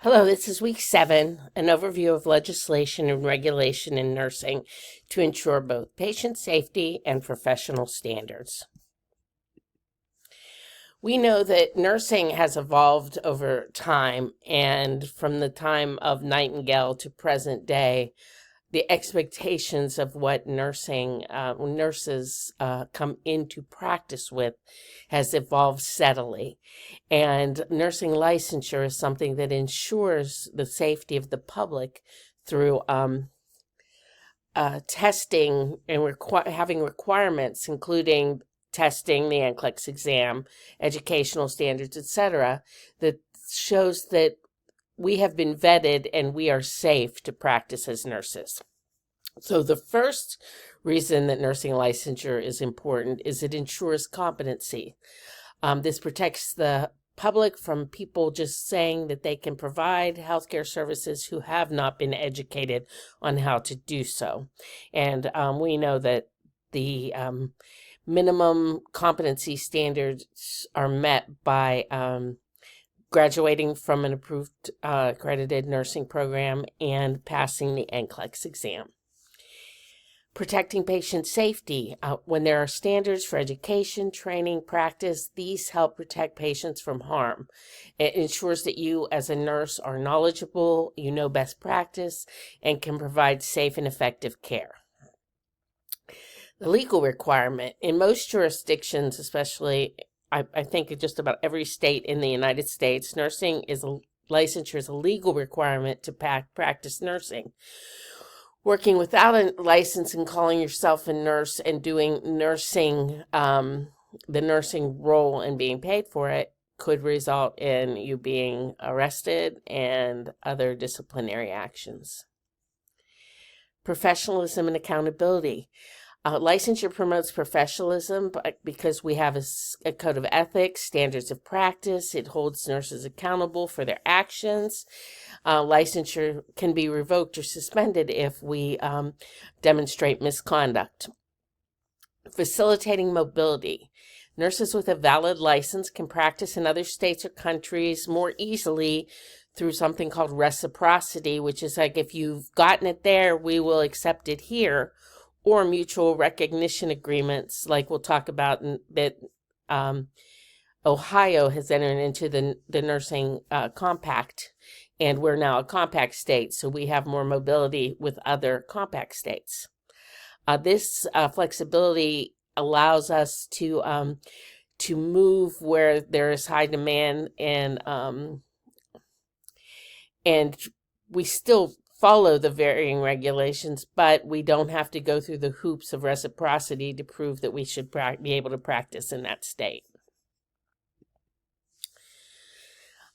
Hello, this is week 7, an overview of legislation and regulation in nursing to ensure both patient safety and professional standards. We know that nursing has evolved over time, and from the time of Nightingale to present day, the expectations of what nurses come into practice with has evolved steadily. And nursing licensure is something that ensures the safety of the public through testing and having requirements, including testing, the NCLEX exam, educational standards, etc., that shows that we have been vetted and we are safe to practice as nurses. So the first reason that nursing licensure is important is it ensures competency. This protects the public from people just saying that they can provide healthcare services who have not been educated on how to do so. And we know that the minimum competency standards are met by graduating from an approved accredited nursing program and passing the NCLEX exam. Protecting patient safety. When there are standards for education, training, practice, these help protect patients from harm. It ensures that you as a nurse are knowledgeable, you know best practice, and can provide safe and effective care. The legal requirement. In most jurisdictions, especially I think in just about every state in the United States, licensure is a legal requirement to practice nursing. Working without a license and calling yourself a nurse and doing nursing, the nursing role and being paid for it could result in you being arrested and other disciplinary actions. Professionalism and accountability. Licensure promotes professionalism because we have a code of ethics, standards of practice. It holds nurses accountable for their actions. Licensure can be revoked or suspended if we demonstrate misconduct. Facilitating mobility. Nurses with a valid license can practice in other states or countries more easily through something called reciprocity, which is like if you've gotten it there, we will accept it here, or mutual recognition agreements, like we'll talk about that Ohio has entered into the nursing compact, and we're now a compact state, so we have more mobility with other compact states. This flexibility allows us to move where there is high demand, and we still follow the varying regulations, but we don't have to go through the hoops of reciprocity to prove that we should be able to practice in that state.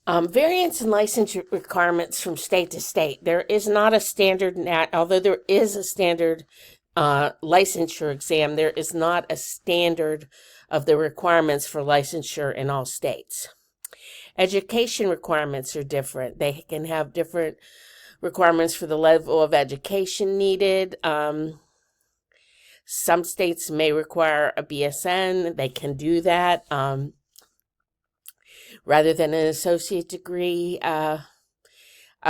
Variance in licensure requirements from state to state. There is not a standard, although there is a standard licensure exam, there is not a standard of the requirements for licensure in all states. Education requirements are different. They can have different requirements for the level of education needed. Some states may require a BSN. They can do that rather than an associate degree.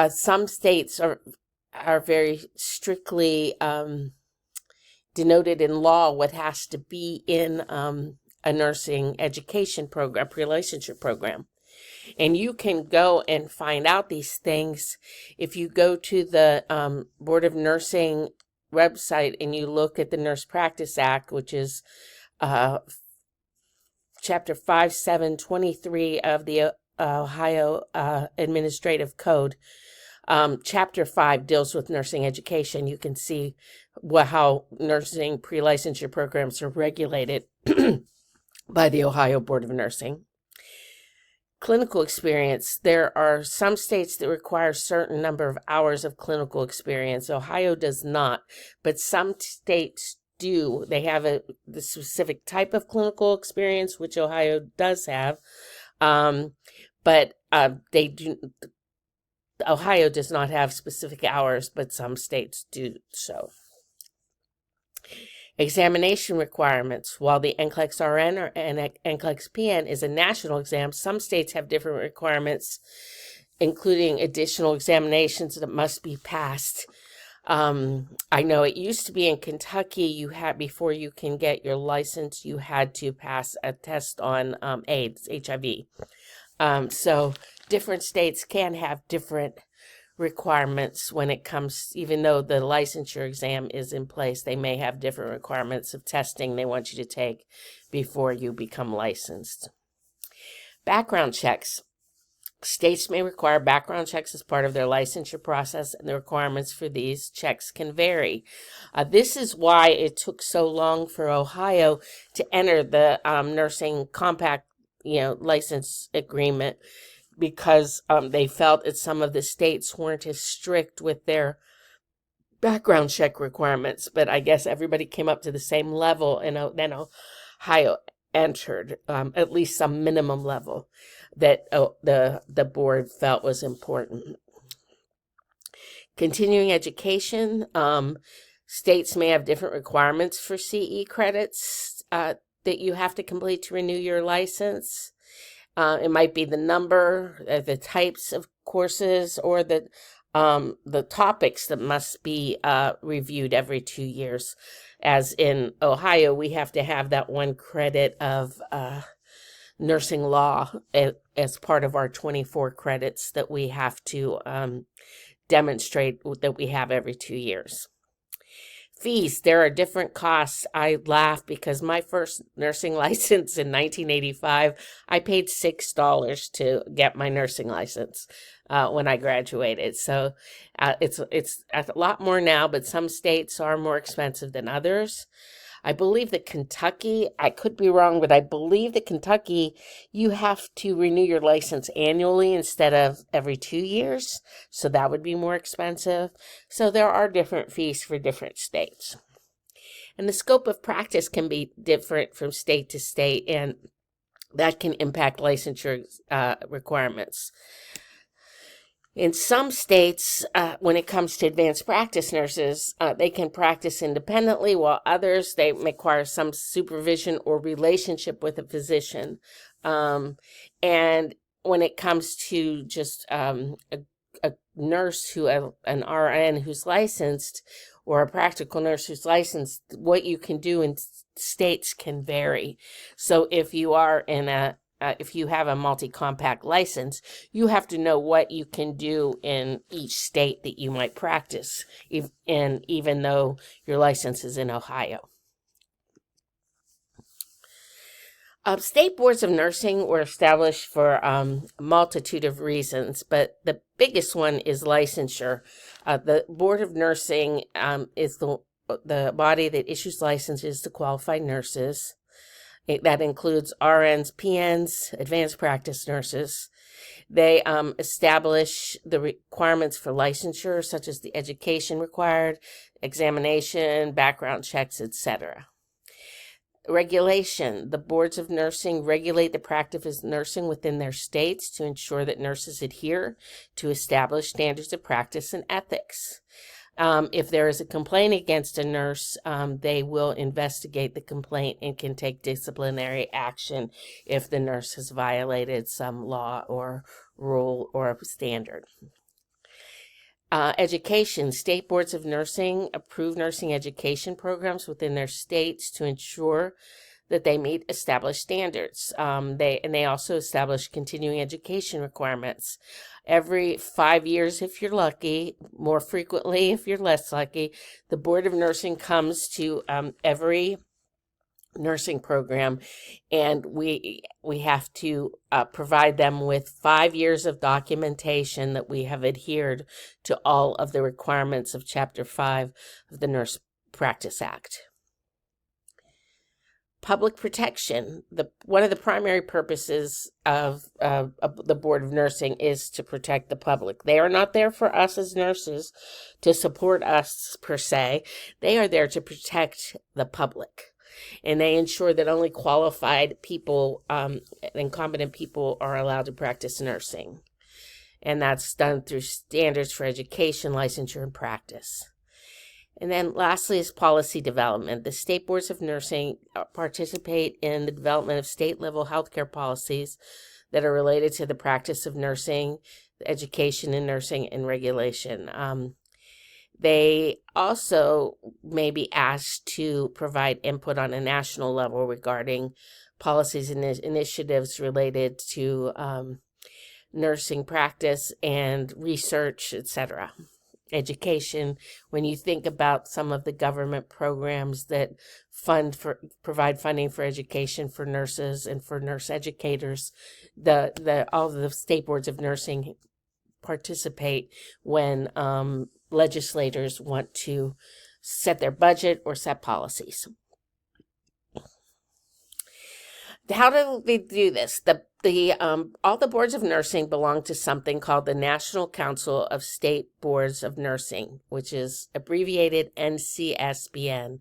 Some states are very strictly denoted in law what has to be in a nursing education program, pre-licensure program. And you can go and find out these things if you go to the Board of Nursing website and you look at the Nurse Practice Act, which is Chapter 5723 of the Ohio Administrative Code. Chapter 5 deals with nursing education. You can see how nursing pre-licensure programs are regulated by the Ohio Board of Nursing. Clinical experience. There are some states that require a certain number of hours of clinical experience. Ohio does not, but some states do. They have the specific type of clinical experience, which Ohio does have, but they do. Ohio does not have specific hours, but some states do so. Examination requirements. While the NCLEX RN or NCLEX PN is a national exam, some states have different requirements including additional examinations that must be passed. I know it used to be in Kentucky, you had, before you can get your license, you had to pass a test on AIDS, HIV. So different states can have different requirements when it comes, even though the licensure exam is in place, they may have different requirements of testing they want you to take before you become licensed. Background checks. States may require background checks as part of their licensure process, and the requirements for these checks can vary. This is why it took so long for Ohio to enter the nursing compact, license agreement, because they felt that some of the states weren't as strict with their background check requirements. But I guess everybody came up to the same level, and then Ohio entered at least some minimum level that the board felt was important. Continuing education, states may have different requirements for CE credits that you have to complete to renew your license. It might be the number, the types of courses, or the topics that must be reviewed every 2 years. As in Ohio, we have to have that 1 credit of nursing law as part of our 24 credits that we have to demonstrate that we have every 2 years. Fees, there are different costs. I laugh because my first nursing license in 1985, I paid $6 to get my nursing license when I graduated. So it's a lot more now, but some states are more expensive than others. I believe that Kentucky, I could be wrong, but I believe that Kentucky, you have to renew your license annually instead of every 2 years. So that would be more expensive. So there are different fees for different states. And the scope of practice can be different from state to state, and that can impact licensure requirements. In some states, when it comes to advanced practice nurses, they can practice independently, while others, they require some supervision or relationship with a physician. And when it comes to just a nurse, an RN who's licensed, or a practical nurse who's licensed, what you can do in states can vary. So if you are if you have a multi-compact license, you have to know what you can do in each state that you might practice, even though your license is in Ohio. State boards of nursing were established for a multitude of reasons, but the biggest one is licensure. The Board of Nursing is the body that issues licenses to qualified nurses. That includes RNs, PNs, advanced practice nurses. They establish the requirements for licensure, such as the education required, examination, background checks, etc. Regulation. The boards of nursing regulate the practice of nursing within their states to ensure that nurses adhere to established standards of practice and ethics. If there is a complaint against a nurse, they will investigate the complaint and can take disciplinary action if the nurse has violated some law or rule or standard. Education. State boards of nursing approve nursing education programs within their states to ensure that they meet established standards. They also establish continuing education requirements. Every 5 years, if you're lucky, more frequently if you're less lucky, the Board of Nursing comes to every nursing program, and we have to provide them with 5 years of documentation that we have adhered to all of the requirements of Chapter 5 of the Nurse Practice Act. Public protection. One of the primary purposes of the Board of Nursing is to protect the public. They are not there for us as nurses to support us per se. They are there to protect the public. And they ensure that only qualified people and competent people are allowed to practice nursing. And that's done through standards for education, licensure, and practice. And then lastly is policy development. The state boards of nursing participate in the development of state-level healthcare policies that are related to the practice of nursing. education in nursing and regulation. They also may be asked to provide input on a national level regarding policies and initiatives related to nursing practice and research, etc. Education, when you think about some of the government programs that provide funding for education for nurses and for nurse educators, all the state boards of nursing participate when legislators want to set their budget or set policies. How do they do this? All the boards of nursing belong to something called the National Council of State Boards of Nursing, which is abbreviated NCSBN.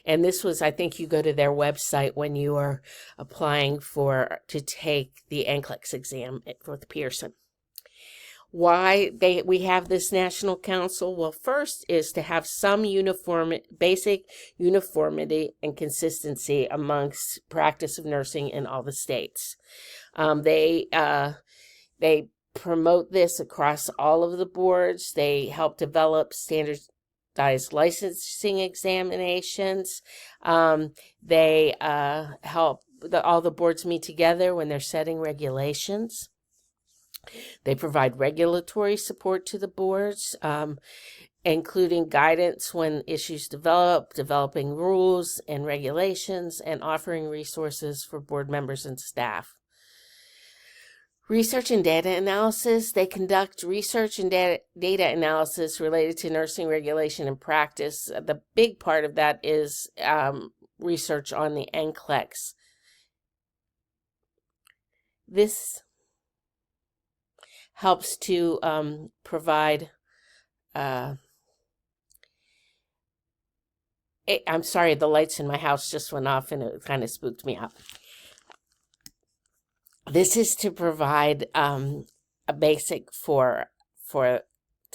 And this was, I think you go to their website when you are applying to take the NCLEX exam with Pearson. Why we have this national council? Well, first is to have some basic uniformity and consistency amongst practice of nursing in all the states. They promote this across all of the boards. They help develop standardized licensing examinations. They help all the boards meet together when they're setting regulations. They provide regulatory support to the boards, including guidance when issues developing rules and regulations, and offering resources for board members and staff. Research and data analysis. They conduct research and data analysis related to nursing regulation and practice. The big part of that is research on the NCLEX. This helps to provide, I'm sorry, the lights in my house just went off and it kind of spooked me out. This is to provide a basic to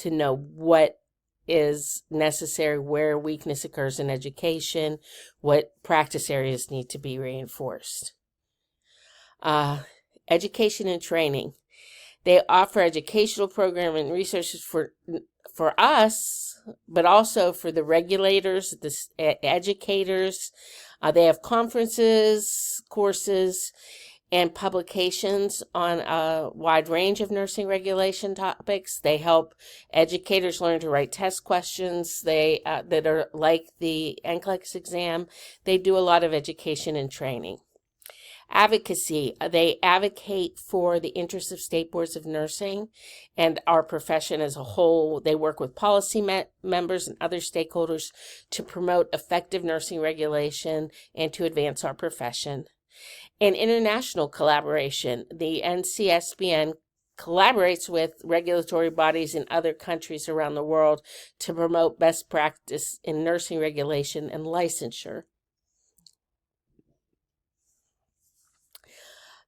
know what is necessary, where weakness occurs in education, what practice areas need to be reinforced. Education and training. They offer educational program and resources for us, but also for the regulators, the educators. They have conferences, courses, and publications on a wide range of nursing regulation topics. They help educators learn to write test questions that are like the NCLEX exam. They do a lot of education and training. Advocacy. They advocate for the interests of state boards of nursing and our profession as a whole. They work with policy members and other stakeholders to promote effective nursing regulation and to advance our profession. And international collaboration. The NCSBN collaborates with regulatory bodies in other countries around the world to promote best practice in nursing regulation and licensure.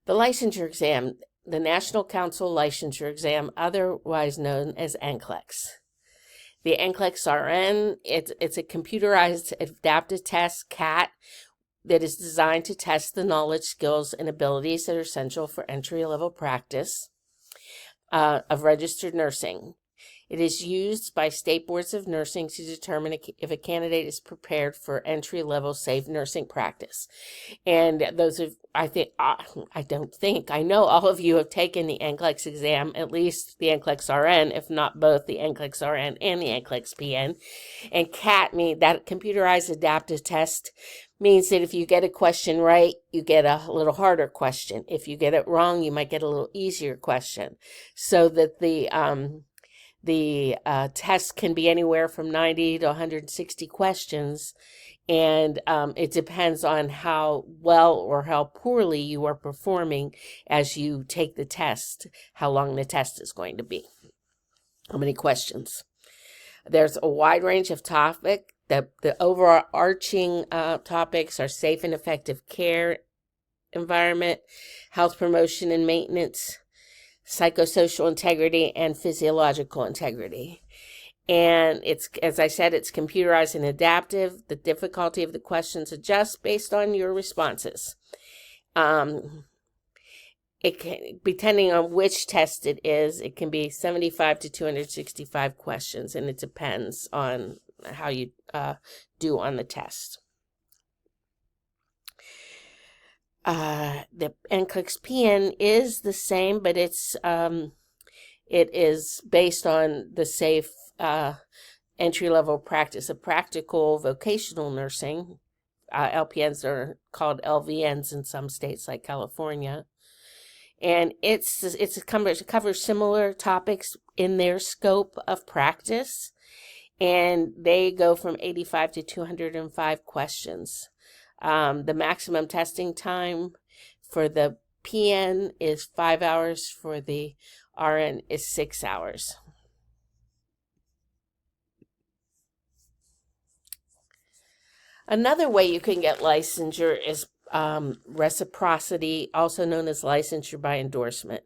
The licensure exam, the National Council Licensure Exam, otherwise known as NCLEX. The NCLEX RN, it's a computerized adaptive test, CAT, that is designed to test the knowledge, skills, and abilities that are essential for entry-level practice of registered nursing. It is used by state boards of nursing to determine if a candidate is prepared for entry-level safe nursing practice. And I know all of you have taken the NCLEX exam, at least the NCLEX RN, if not both the NCLEX RN and the NCLEX PN. And CAT, that computerized adaptive test, means that if you get a question right, you get a little harder question. If you get it wrong, you might get a little easier question. So that the test can be anywhere from 90 to 160 questions, and it depends on how well or how poorly you are performing as you take the test, how long the test is going to be, how many questions. There's a wide range of topics. The overarching topics are safe and effective care environment, health promotion and maintenance, psychosocial integrity, and physiological integrity. And it's, as I said, it's computerized and adaptive. The difficulty of the questions adjusts based on your responses. it can, depending on which test it is, it can be 75 to 265 questions, and it depends on how you do on the test. The NCLEX PN is the same, but it is based on the SAFE entry-level practice of practical vocational nursing. LPNs are called LVNs in some states like California. And it covers similar topics in their scope of practice. And they go from 85 to 205 questions. The maximum testing time for the PN is 5 hours, for the RN is 6 hours. Another way you can get licensure is reciprocity, also known as licensure by endorsement.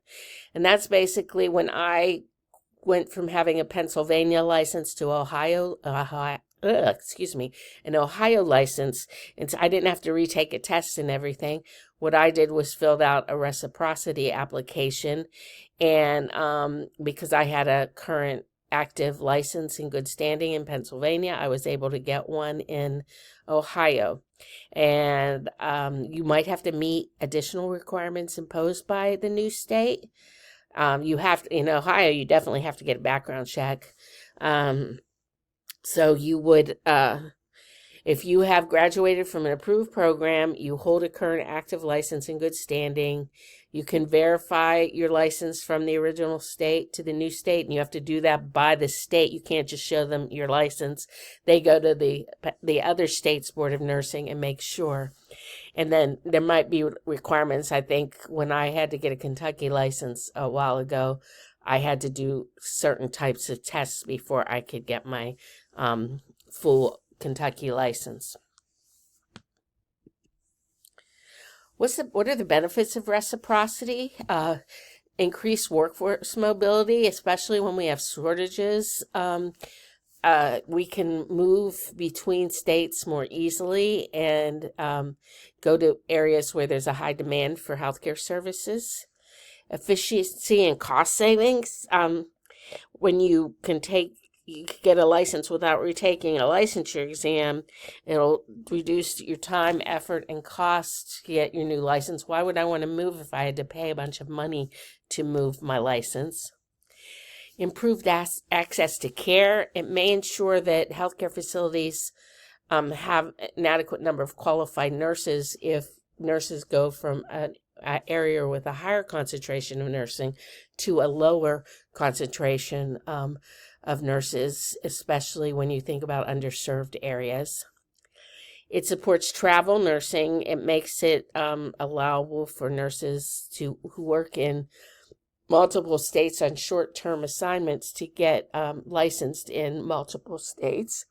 And that's basically when I went from having a Pennsylvania license to an Ohio license, and so I didn't have to retake a test and everything. What I did was filled out a reciprocity application, and because I had a current active license in good standing in Pennsylvania, I was able to get one in Ohio. And you might have to meet additional requirements imposed by the new state. You have to, in Ohio, you definitely have to get a background check. So you would, if you have graduated from an approved program, you hold a current active license in good standing, you can verify your license from the original state to the new state, and you have to do that by the state. You can't just show them your license. They go to the other state's Board of Nursing and make sure. And then there might be requirements. I think when I had to get a Kentucky license a while ago, I had to do certain types of tests before I could get my full Kentucky license. What are the benefits of reciprocity? Increased workforce mobility, especially when we have shortages. We can move between states more easily and go to areas where there's a high demand for healthcare services. Efficiency and cost savings. When you can get a license without retaking a licensure exam, it'll reduce your time, effort, and cost to get your new license. Why would I want to move if I had to pay a bunch of money to move my license? Improved access to care. It may ensure that healthcare facilities have an adequate number of qualified nurses if nurses go from an area with a higher concentration of nursing to a lower concentration of nurses, especially when you think about underserved areas. It supports travel nursing. It makes it allowable for nurses who work in multiple states on short-term assignments to get licensed in multiple states.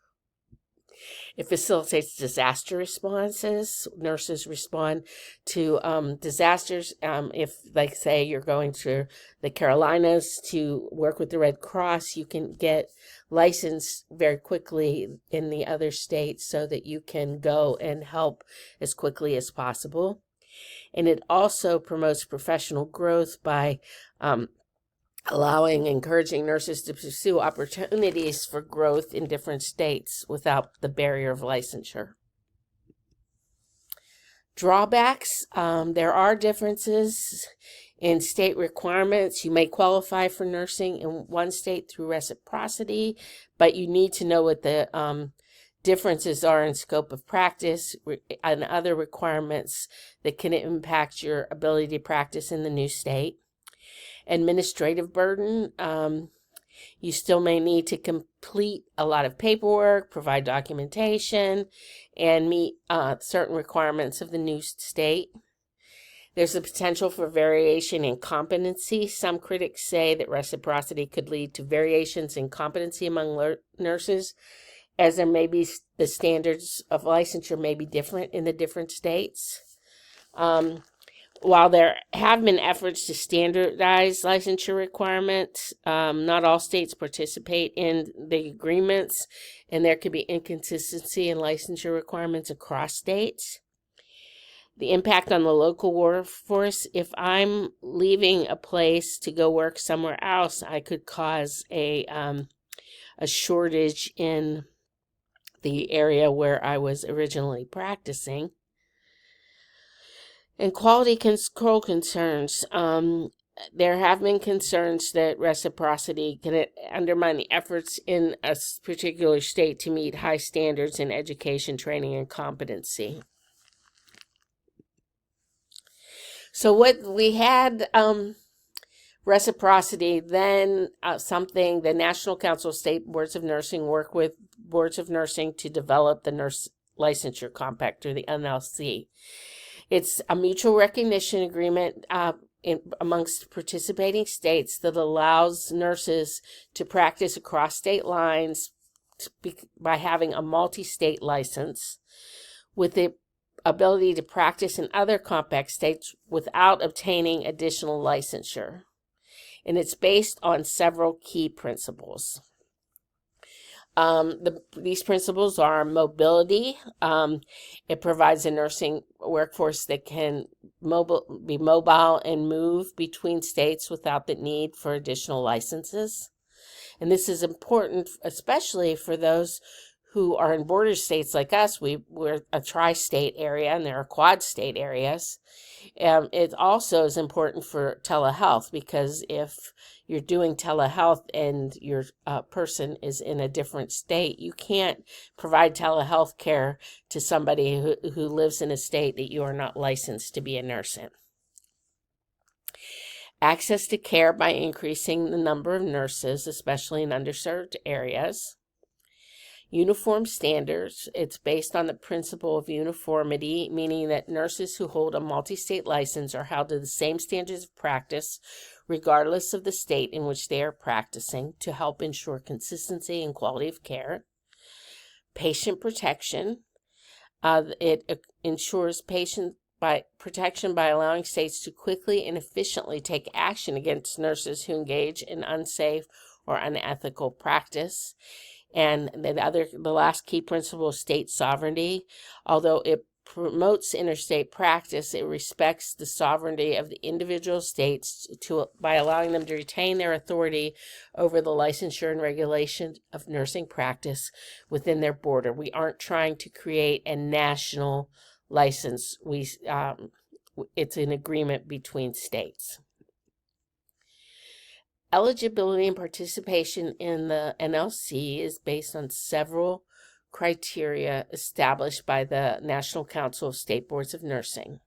It facilitates disaster responses. Nurses respond to disasters. If, like, say, you're going to the Carolinas to work with the Red Cross, you can get licensed very quickly in the other states so that you can go and help as quickly as possible. And it also promotes professional growth by encouraging nurses to pursue opportunities for growth in different states without the barrier of licensure. Drawbacks. There are differences in state requirements. You may qualify for nursing in one state through reciprocity, but you need to know what the differences are in scope of practice and other requirements that can impact your ability to practice in the new state. Administrative burden. You still may need to complete a lot of paperwork, provide documentation, and meet certain requirements of the new state. There's a potential for variation in competency. Some critics say that reciprocity could lead to variations in competency among nurses, as there may be the standards of licensure may be different in the different states. While there have been efforts to standardize licensure requirements, not all states participate in the agreements, and there could be inconsistency in licensure requirements across states. The impact on the local workforce: if I'm leaving a place to go work somewhere else, I could cause a shortage in the area where I was originally practicing. And quality control concerns. There have been concerns that reciprocity can undermine the efforts in a particular state to meet high standards in education, training, and competency. So what we had, reciprocity, then something the National Council of State Boards of Nursing work with boards of nursing to develop the Nurse Licensure Compact, or the NLC. It's a mutual recognition agreement amongst participating states that allows nurses to practice across state lines by having a multi-state license, with the ability to practice in other compact states without obtaining additional licensure. And it's based on several key principles. These principles are mobility. It provides a nursing workforce that can be mobile and move between states without the need for additional licenses. And this is important, especially for those who are in border states like us. We're a tri-state area, and there are quad state areas. It also is important for telehealth, because if you're doing telehealth and your person is in a different state, you can't provide telehealth care to somebody who lives in a state that you are not licensed to be a nurse in. Access to care by increasing the number of nurses, especially in underserved areas. Uniform standards. It's based on the principle of uniformity, meaning that nurses who hold a multi-state license are held to the same standards of practice, regardless of the state in which they are practicing, to help ensure consistency and quality of care. Patient protection. It ensures patient protection by allowing states to quickly and efficiently take action against nurses who engage in unsafe or unethical practice. And the last key principle is state sovereignty. Although it promotes interstate practice, it respects the sovereignty of the individual states by allowing them to retain their authority over the licensure and regulation of nursing practice within their border. We aren't trying to create a national license. It's an agreement between states. Eligibility and participation in the NLC is based on several criteria established by the National Council of State Boards of Nursing.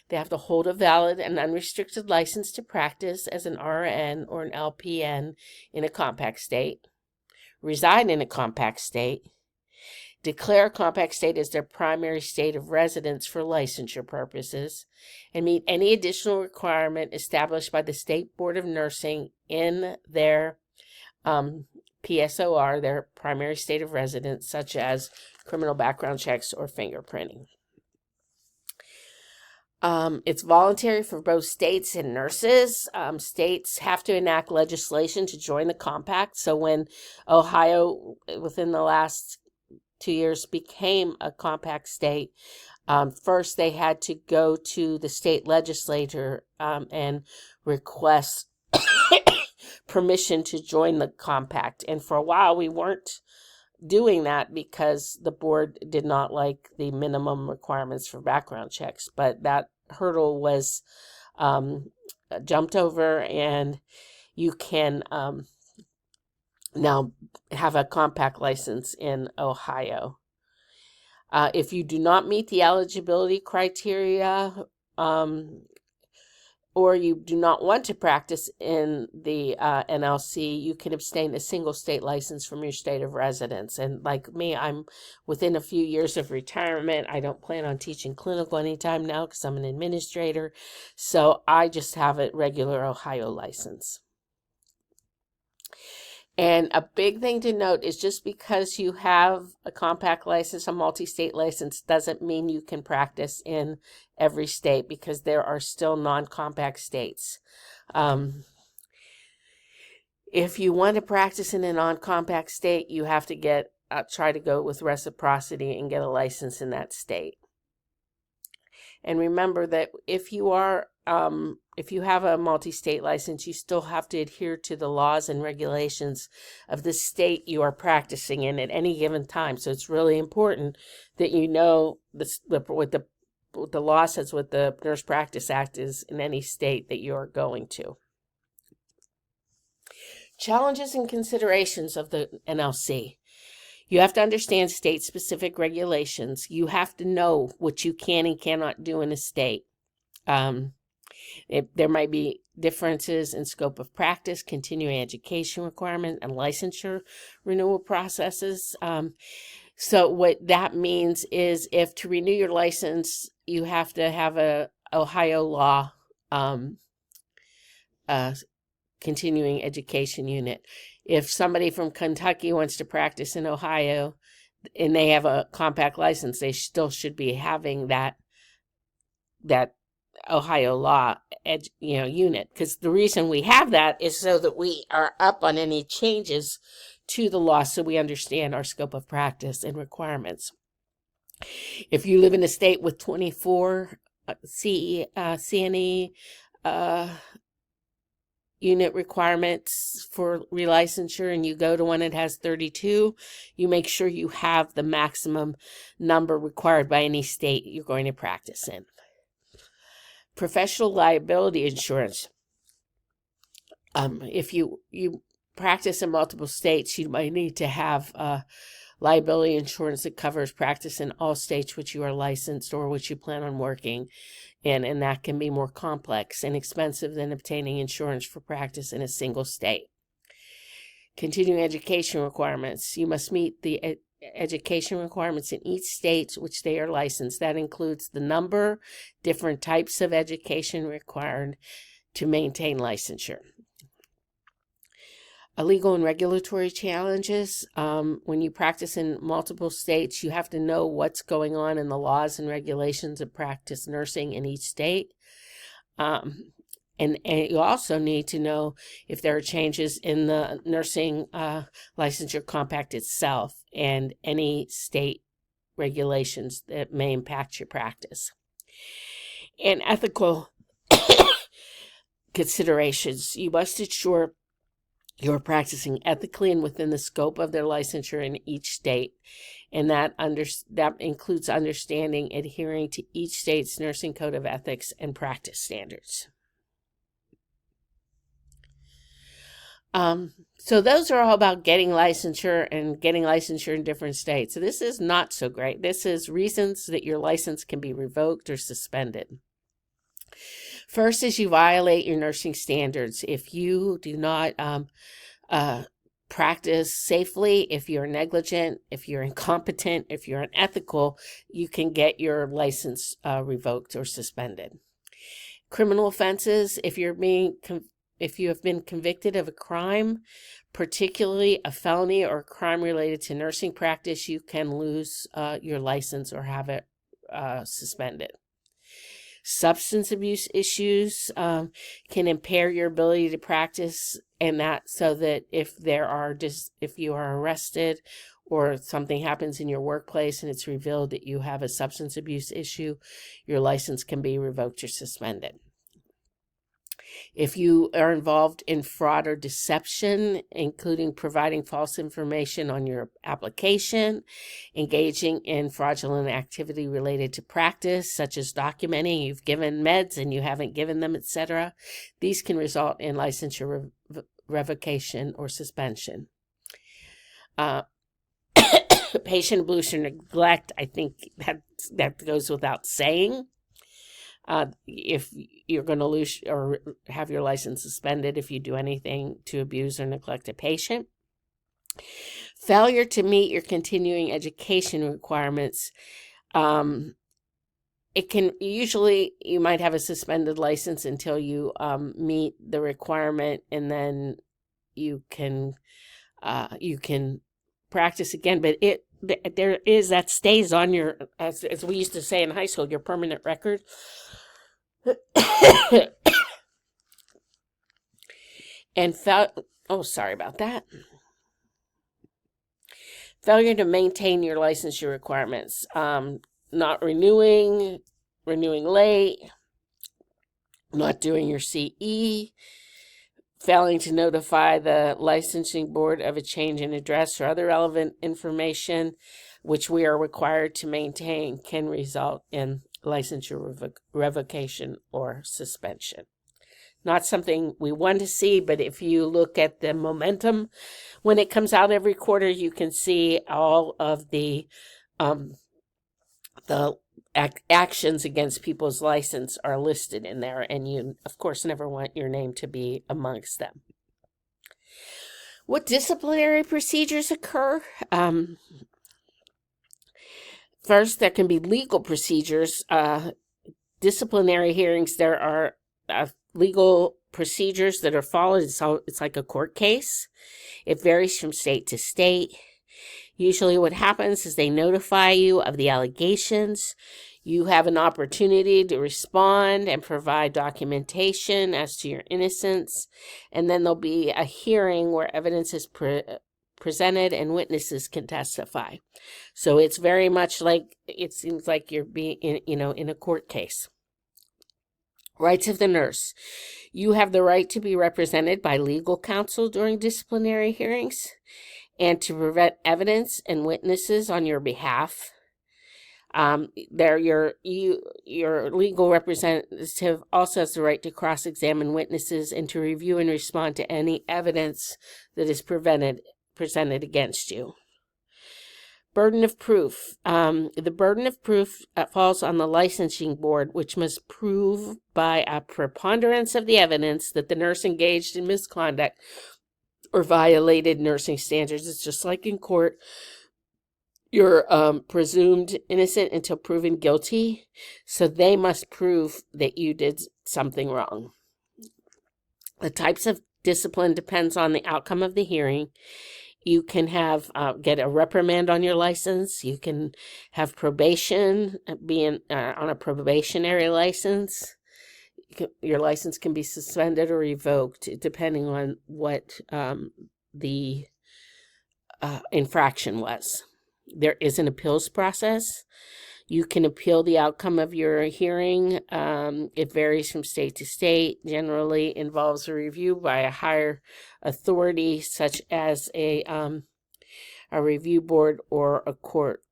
They have to hold a valid and unrestricted license to practice as an RN or an LPN in a compact state, reside in a compact state, declare a compact state as their primary state of residence for licensure purposes, and meet any additional requirement established by the State Board of Nursing in their PSOR, their primary state of residence, such as criminal background checks or fingerprinting. It's voluntary for both states and nurses. States have to enact legislation to join the compact. So when Ohio, within the last 2 years, became a compact state, first they had to go to the state legislature and request permission to join the compact. And for a while we weren't doing that because the board did not like the minimum requirements for background checks. But that hurdle was jumped over, and you can now have a compact license in Ohio. If you do not meet the eligibility criteria, or you do not want to practice in the NLC, you can obtain a single state license from your state of residence. And like me, I'm within a few years of retirement. I don't plan on teaching clinical anytime now because I'm an administrator. So I just have a regular Ohio license. And a big thing to note is just because you have a compact license, a multi-state license, doesn't mean you can practice in every state, because there are still non-compact states. If you want to practice in a non-compact state, you have to try to go with reciprocity and get a license in that state. And remember that if you have a multi-state license, you still have to adhere to the laws and regulations of the state you are practicing in at any given time. So it's really important that you know what the law says, what the Nurse Practice Act is in any state that you are going to. Challenges and considerations of the NLC. You have to understand state-specific regulations. You have to know what you can and cannot do in a state. There might be differences in scope of practice, continuing education requirement, and licensure renewal processes. So what that means is if to renew your license, you have to have a Ohio law continuing education unit. If somebody from Kentucky wants to practice in Ohio and they have a compact license, they still should be having that Ohio law unit, because the reason we have that is so that we are up on any changes to the law, so we understand our scope of practice and requirements. If you live in a state with 24 CNE unit requirements for relicensure and you go to one that has 32, you make sure you have the maximum number required by any state you're going to practice in. Professional liability insurance. If you practice in multiple states, you might need to have liability insurance that covers practice in all states which you are licensed or which you plan on working in, and that can be more complex and expensive than obtaining insurance for practice in a single state. Continuing education requirements. You must meet the education requirements in each state which they are licensed. That includes the number, different types of education required to maintain licensure. Legal and regulatory challenges. When you practice in multiple states, you have to know what's going on in the laws and regulations of practice nursing in each state. And you also need to know if there are changes in the nursing licensure compact itself and any state regulations that may impact your practice. And ethical considerations. You must ensure you're practicing ethically and within the scope of their licensure in each state. And that includes understanding, adhering to each state's nursing code of ethics and practice standards. So those are all about getting licensure and getting licensure in different states. So this is not so great. This is reasons that your license can be revoked or suspended. First is you violate your nursing standards. If you do not practice safely, if you're negligent, if you're incompetent, if you're unethical, you can get your license revoked or suspended. Criminal offenses, if you have been convicted of a crime, particularly a felony or a crime related to nursing practice, you can lose your license or have it suspended. Substance abuse issues can impair your ability to practice, and that so that if you are arrested or something happens in your workplace and it's revealed that you have a substance abuse issue, your license can be revoked or suspended. If you are involved in fraud or deception, including providing false information on your application, engaging in fraudulent activity related to practice, such as documenting you've given meds and you haven't given them, etc., these can result in licensure revocation or suspension. Patient abuse or neglect, I think that goes without saying. If you're going to lose or have your license suspended if you do anything to abuse or neglect a patient. Failure to meet your continuing education requirements. It can usually, you might have a suspended license until you meet the requirement, and then you can practice again. But that stays on your, as we used to say in high school, your permanent record. And sorry about that. Failure to maintain your licensure requirements. Not renewing renewing late, not doing your CE, failing to notify the licensing board of a change in address or other relevant information, which we are required to maintain, can result in licensure revocation or suspension. Not something we want to see, but if you look at the momentum when it comes out every quarter, you can see all of the actions against people's license are listed in there, and you, of course, never want your name to be amongst them. What disciplinary procedures occur? First, there can be legal procedures. Disciplinary hearings, there are legal procedures that are followed. So it's like a court case. It varies from state to state. Usually what happens is they notify you of the allegations. You have an opportunity to respond and provide documentation as to your innocence. And then there'll be a hearing where evidence is presented and witnesses can testify. So it's very much like, it seems like you're being in a court case. Rights of the nurse. You have the right to be represented by legal counsel during disciplinary hearings and to prevent evidence and witnesses on your behalf. Your legal representative also has the right to cross-examine witnesses and to review and respond to any evidence that is presented against you. Burden of proof. The burden of proof falls on the licensing board, which must prove by a preponderance of the evidence that the nurse engaged in misconduct or violated nursing standards. It's just like in court. You're presumed innocent until proven guilty, so they must prove that you did something wrong. The types of discipline depends on the outcome of the hearing. You can have get a reprimand on your license. You can have probation, being on a probationary license. Your license can be suspended or revoked depending on what the infraction was. There is an appeals process. You can appeal the outcome of your hearing. It varies from state to state. Generally involves a review by a higher authority, such as a review board or a court,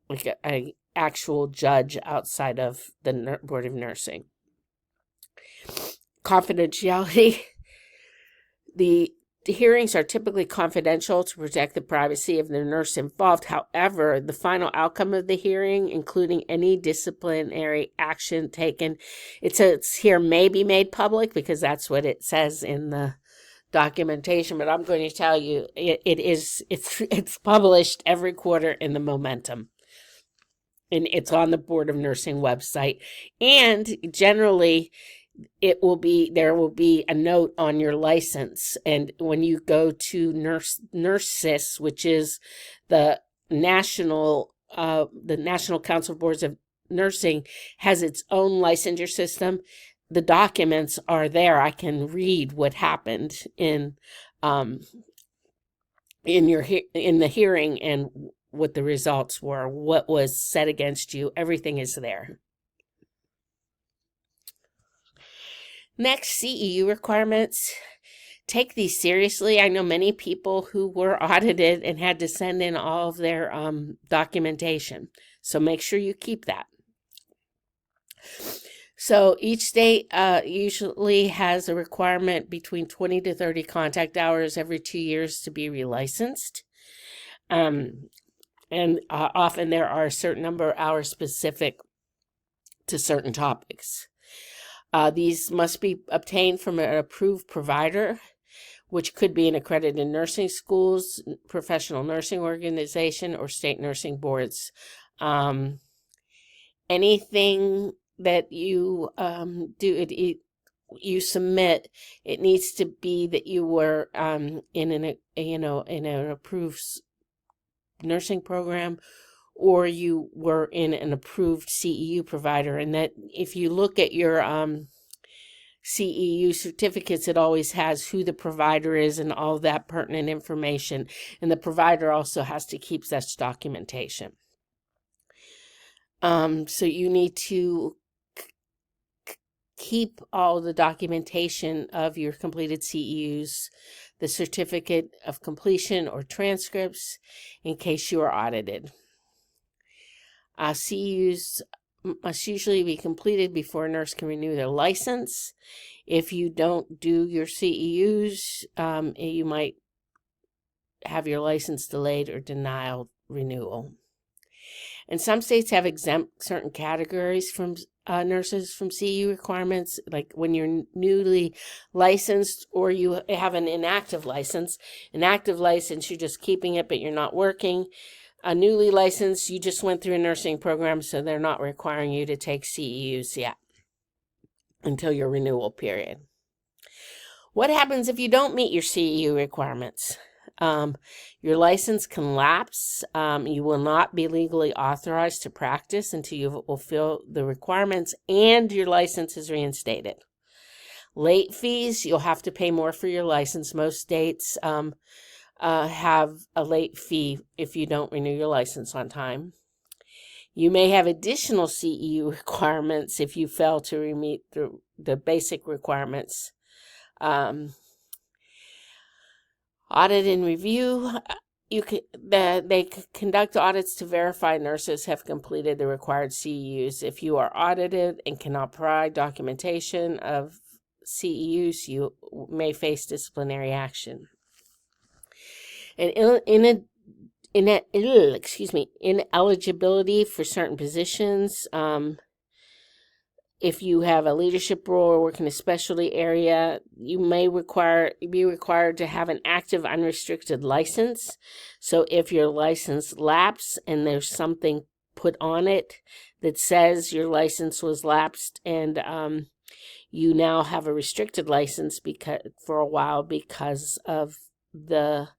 like an actual judge outside of the Board of Nursing. Confidentiality. The hearings are typically confidential to protect the privacy of the nurse involved. However, the final outcome of the hearing, including any disciplinary action taken, it says here may be made public because that's what it says in the documentation. But I'm going to tell you, it's published every quarter in the Momentum, and it's on the Board of Nursing website. And generally, there will be a note on your license, and when you go to NERCIS, which is the National Council of Boards of Nursing, has its own licensure system. The documents are there. I can read what happened in the hearing and what the results were, what was said against you. Everything is there. Next, CEU requirements. Take these seriously. I know many people who were audited and had to send in all of their documentation. So make sure you keep that. So each state usually has a requirement between 20 to 30 contact hours every 2 years to be relicensed. And often there are a certain number of hours specific to certain topics. These must be obtained from an approved provider, which could be an accredited nursing schools, professional nursing organization, or state nursing boards. Anything that you you submit, it needs to be that you were in an approved nursing program, or you were in an approved CEU provider. And that if you look at your CEU certificates, it always has who the provider is and all that pertinent information. And the provider also has to keep such documentation. So you need to keep all the documentation of your completed CEUs, the certificate of completion or transcripts in case you are audited. CEUs must usually be completed before a nurse can renew their license. If you don't do your CEUs, you might have your license delayed or denied renewal. And some states have exempt certain categories from nurses from CEU requirements, like when you're newly licensed or you have an inactive license. An active license, you're just keeping it, but you're not working. A newly licensed, you just went through a nursing program, so they're not requiring you to take CEUs yet until your renewal period. What happens if you don't meet your CEU requirements? Your license can lapse. You will not be legally authorized to practice until you fulfill the requirements and your license is reinstated. Late fees, you'll have to pay more for your license. Most states have a late fee if you don't renew your license on time. You may have additional CEU requirements if you fail to meet the basic requirements. Audit and review. They conduct audits to verify nurses have completed the required CEUs. If you are audited and cannot provide documentation of CEUs, you may face disciplinary action. And ineligibility for certain positions. If you have a leadership role or work in a specialty area, you may be required to have an active unrestricted license. So if your license lapsed and there's something put on it that says your license was lapsed and you now have a restricted license for a while because of the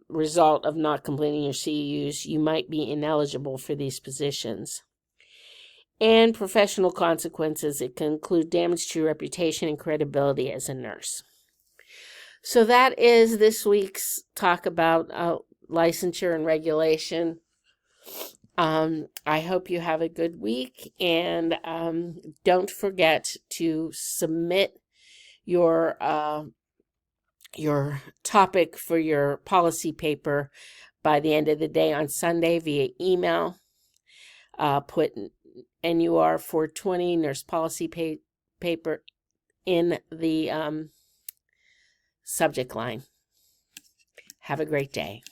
result of not completing your CEUs, you might be ineligible for these positions. And professional consequences. It can include damage to your reputation and credibility as a nurse. So that is this week's talk about licensure and regulation. I hope you have a good week, and don't forget to submit your topic for your policy paper by the end of the day on Sunday via email. Put NUR 420 nurse policy paper in the subject line. Have a great day.